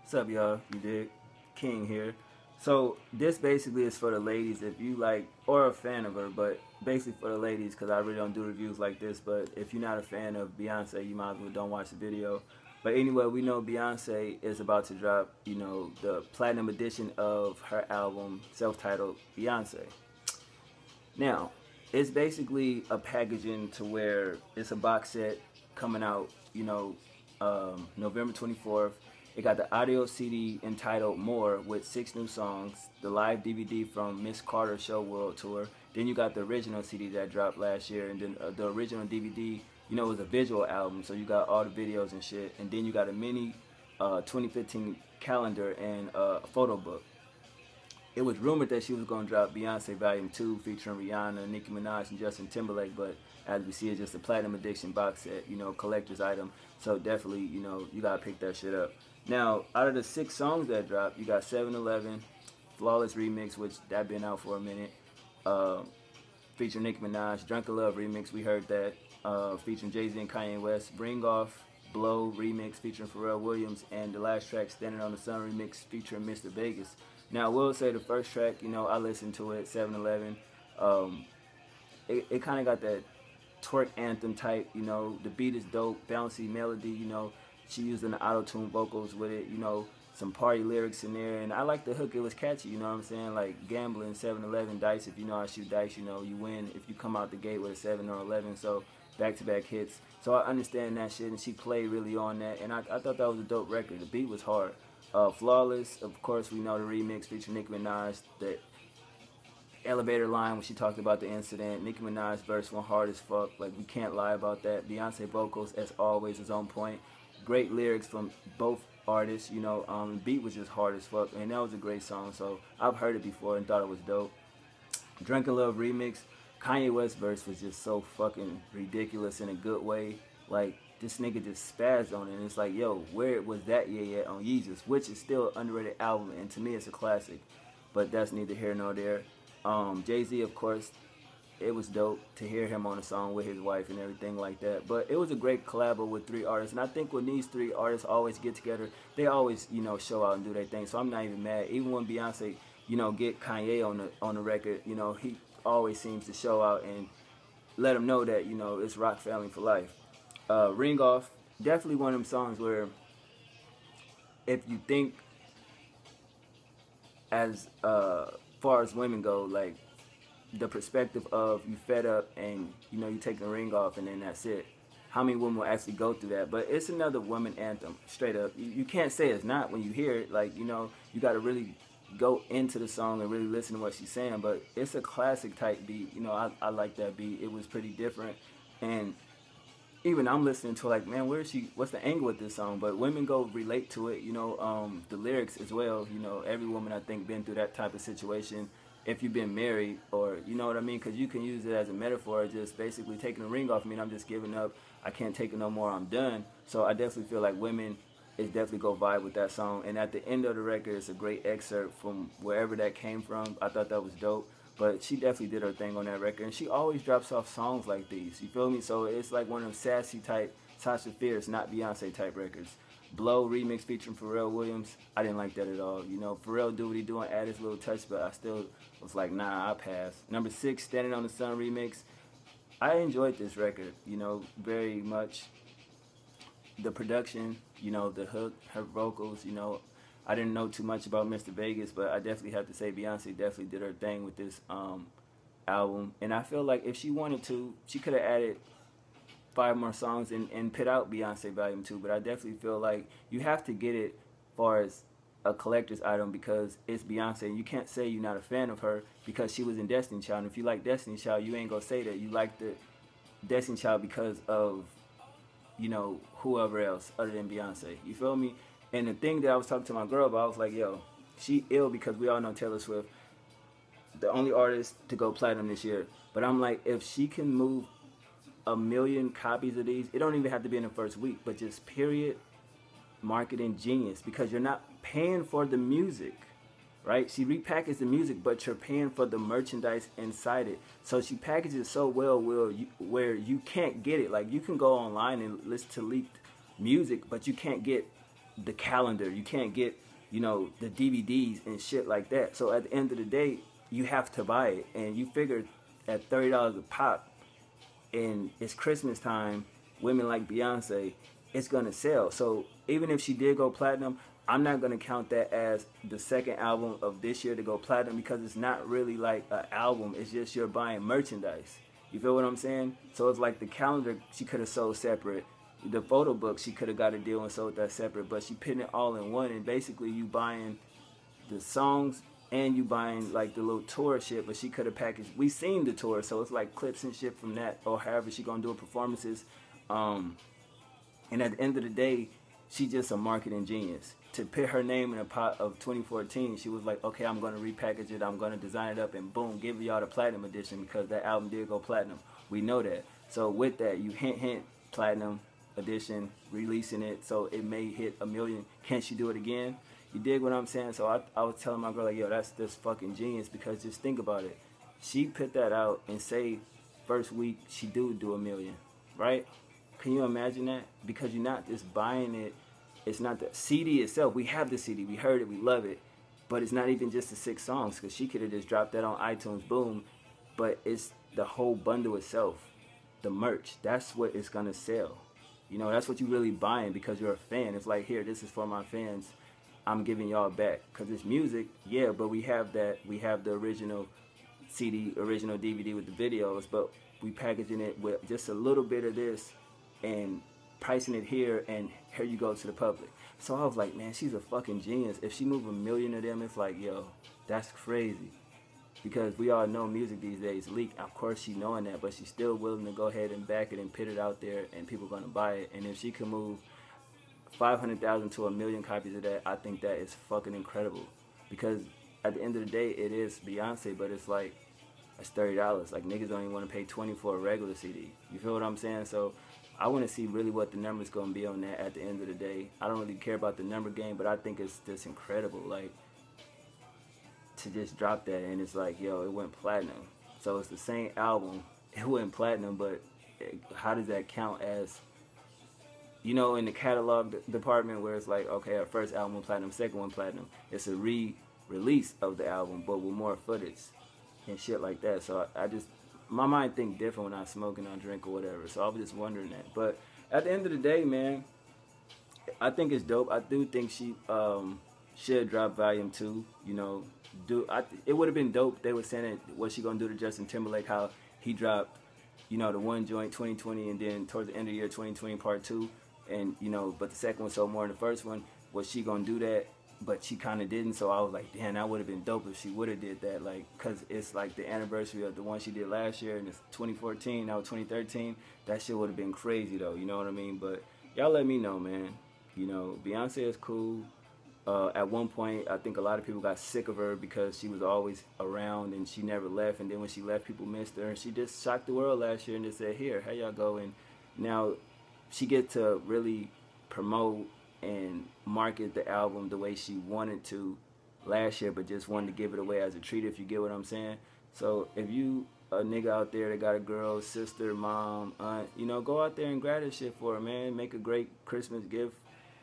What's up, y'all? You dig? King here. So this basically is for the ladies if you like, or a fan of her, but basically for the ladies because I really don't do reviews like this. But if you're not a fan of Beyonce, you might as well don't watch the video. But anyway, we know Beyonce is about to drop, the platinum edition of her album, self-titled Beyonce. Now, it's basically a packaging to where it's a box set coming out, November 24th. It got the audio CD entitled More with 6 new songs, the live DVD from Miss Carter's Show World Tour. Then you got the original CD that dropped last year, and then the original DVD, was a visual album, so you got all the videos and shit. And then you got a mini 2015 calendar and a photo book. It was rumored that she was going to drop Beyonce Volume 2 featuring Rihanna, Nicki Minaj, and Justin Timberlake, but as we see, it's just a Platinum Edition box set, collector's item. So definitely, you got to pick that shit up. Now, out of the 6 songs that dropped, you got 7-Eleven, Flawless Remix, which that been out for a minute, featuring Nicki Minaj, Drunken Love Remix, we heard that, featuring Jay-Z and Kanye West, Bring Off, Blow Remix featuring Pharrell Williams, and the last track, Standing on the Sun Remix featuring Mr. Vegas. Now, I will say the first track, I listened to it, 7-Eleven. It kind of got that twerk anthem type, the beat is dope, bouncy melody, she using the auto-tune vocals with it, some party lyrics in there, and I like the hook, it was catchy, you know what I'm saying, like gambling, 7-Eleven, dice, if you know how to shoot dice, you win if you come out the gate with a 7 or 11, so back-to-back hits, so I understand that shit, and she played really on that, and I thought that was a dope record, the beat was hard. Flawless, of course, we know the remix featuring Nicki Minaj, the elevator line when she talked about the incident. Nicki Minaj's verse went hard as fuck, like we can't lie about that. Beyonce vocals, as always, is on point. Great lyrics from both artists, the beat was just hard as fuck, and that was a great song, so I've heard it before and thought it was dope. Drunken Love remix, Kanye West verse was just so fucking ridiculous in a good way, like, this nigga just spazzed on it, and it's like, yo, where was that yet on Yeezus, which is still an underrated album, and to me it's a classic, but that's neither here nor there. Jay-Z, of course, it was dope to hear him on a song with his wife and everything like that, but it was a great collabo with 3 artists, and I think when these 3 artists always get together, they always, show out and do their thing, so I'm not even mad. Even when Beyonce, get Kanye on the record, he always seems to show out and let him know that, it's rock family for life. Ring Off, definitely one of them songs where if you think as far as women go, like the perspective of you fed up and you take the ring off and then that's it, how many women will actually go through that? But it's another woman anthem, straight up. You can't say it's not when you hear it, like, you got to really go into the song and really listen to what she's saying, but it's a classic type beat. I like that beat. It was pretty different, and even I'm listening to like, man, what's the angle with this song? But women go relate to it, the lyrics as well, every woman I think been through that type of situation if you've been married, or you know what I mean, because you can use it as a metaphor, just basically taking the ring off me, I'm just giving up, I can't take it no more, I'm done. So I definitely feel like women is definitely go vibe with that song, and at the end of the record, it's a great excerpt from wherever that came from. I thought that was dope. But she definitely did her thing on that record, and she always drops off songs like these, you feel me? So it's like one of them sassy type, Sasha Fierce, not Beyonce type records. Blow remix featuring Pharrell Williams, I didn't like that at all. Pharrell do what he doing, add his little touch, but I still was like, nah, I'll pass. Number 6, Standing on the Sun remix. I enjoyed this record, very much. The production, the hook, her vocals, I didn't know too much about Mr. Vegas, but I definitely have to say Beyonce definitely did her thing with this album. And I feel like if she wanted to, she could have added 5 more songs and put out Beyonce Volume 2. But I definitely feel like you have to get it as far as a collector's item because it's Beyonce. And you can't say you're not a fan of her because she was in Destiny Child. And if you like Destiny Child, you ain't going to say that. You like the Destiny Child because of, whoever else other than Beyonce. You feel me? And the thing that I was talking to my girl about, I was like, yo, she ill because we all know Taylor Swift, the only artist to go platinum this year. But I'm like, if she can move 1 million copies of these, it don't even have to be in the first week, but just period marketing genius, because you're not paying for the music, right? She repackaged the music, but you're paying for the merchandise inside it. So she packages it so well where you can't get it. Like, you can go online and listen to leaked music, but you can't get the calendar. You can't get, you know, the DVDs and shit like that. So at the end of the day, you have to buy it. And you figure at $30 a pop, and it's Christmas time, women like Beyonce, it's gonna sell. So even if she did go platinum, I'm not gonna count that as the second album of this year to go platinum, because it's not really like an album. It's just you're buying merchandise. You feel what I'm saying? So it's like the calendar she could have sold separate. The photo book she could have got a deal and sold that separate, but she putting it all in one, and basically you buying the songs and you buying like the little tour shit. But she could have packaged, we seen the tour, so it's like clips and shit from that, or however she gonna do her performances. And at the end of the day, she just a marketing genius. To put her name in a pot of 2014, she was like, okay, I'm gonna repackage it, I'm gonna design it up, and boom, give y'all the platinum edition, because that album did go platinum. We know that. So with that, you hint platinum edition, releasing it so it may hit 1 million. Can she do it again? You dig what I'm saying? So I was telling my girl, like, yo, that's just fucking genius, because just think about it. She put that out and say first week she do 1 million, right? Can you imagine that? Because you're not just buying it. It's not the CD itself. We have the CD. We heard it. We love it. But it's not even just the 6 songs, because she could have just dropped that on iTunes, boom. But it's the whole bundle itself, the merch. That's what it's going to sell. You know, that's what you're really buying, because you're a fan. It's like, here, this is for my fans. I'm giving y'all back. Because it's music, yeah, but we have that. We have the original CD, original DVD with the videos, but we packaging it with just a little bit of this and pricing it here, and here you go to the public. So I was like, man, she's a fucking genius. If she move 1 million of them, it's like, yo, that's crazy. Because we all know music these days leak. Of course she knowing that, but she's still willing to go ahead and back it and put it out there, and people gonna buy it. And if she can move 500,000 to 1 million copies of that, I think that is fucking incredible. Because at the end of the day, it is Beyonce, but it's like, it's $30. Like, niggas don't even want to pay 20 for a regular CD. You feel what I'm saying? So I want to see really what the number's going to be on that at the end of the day. I don't really care about the number game, but I think it's just incredible. Like, to just drop that, and it's like, yo, it went platinum. So it's the same album. It went platinum, but how does that count as, you know, in the catalog department, where it's like, okay, our first album went platinum, second one platinum. It's a re-release of the album, but with more footage and shit like that. So I just, my mind think different when I smoke and I drink or whatever. So I was just wondering that. But at the end of the day, man, I think it's dope. I do think she should drop Volume 2. You know, it would have been dope. They were saying that what she gonna do to Justin Timberlake, how he dropped, you know, the one joint 2020, and then towards the end of the year 2020 Part 2, and you know, but the second one sold more than the first one. Was she gonna do that? But she kind of didn't, so I was like, damn, that would have been dope if she would have did that, like, because it's like the anniversary of the one she did last year, and it's 2014, now 2013, that shit would have been crazy, though, you know what I mean? But y'all let me know, man. You know, Beyonce is cool. At one point, I think a lot of people got sick of her because she was always around and she never left, and then when she left, people missed her, and she just shocked the world last year and just said, here y'all go, and now she get to really promote and market the album the way she wanted to last year, but just wanted to give it away as a treat, if you get what I'm saying. So if you a nigga out there that got a girl, sister, mom, aunt, you know, go out there and grab this shit for her, man. Make a great Christmas gift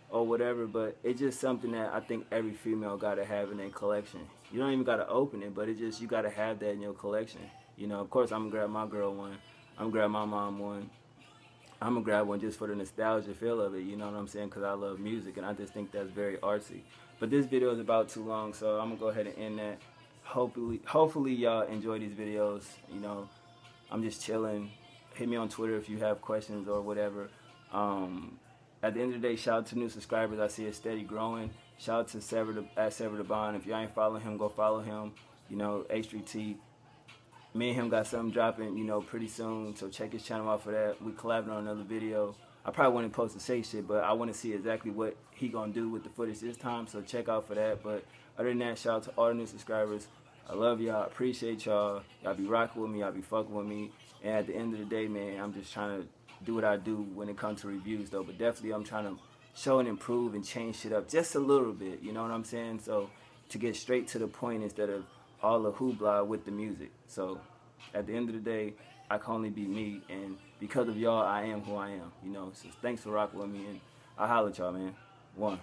or whatever, but it's just something that I think every female gotta have in their collection. You don't even gotta open it, but it just, you gotta have that in your collection. You know, of course I'm gonna grab my girl one, I'm gonna grab my mom one, I'm gonna grab one just for the nostalgia feel of it, you know what I'm saying? Because I love music, and I just think that's very artsy. But this video is about too long, so I'm gonna go ahead and end that. Hopefully y'all enjoy these videos. You know, I'm just chilling. Hit me on Twitter if you have questions or whatever. At the end of the day, shout out to new subscribers. I see it steady growing. Shout out to Sever the Bond. If you ain't following him, go follow him. You know, H3T. Me and him got something dropping, you know, pretty soon, so check his channel out for that. We collabed on another video. I probably wouldn't post to say shit, but I want to see exactly what he gonna do with the footage this time, so check out for that. But other than that, shout out to all the new subscribers. I love y'all, appreciate y'all. Y'all be rocking with me, y'all be fucking with me. And at the end of the day, man, I'm just trying to do what I do when it comes to reviews, though. But definitely I'm trying to show and improve and change shit up just a little bit, you know what I'm saying? So to get straight to the point instead of all the hoopla with the music. So at the end of the day, I can only be me, and because of y'all, I am who I am, you know. So thanks for rocking with me, and I'll holler at y'all, man. One.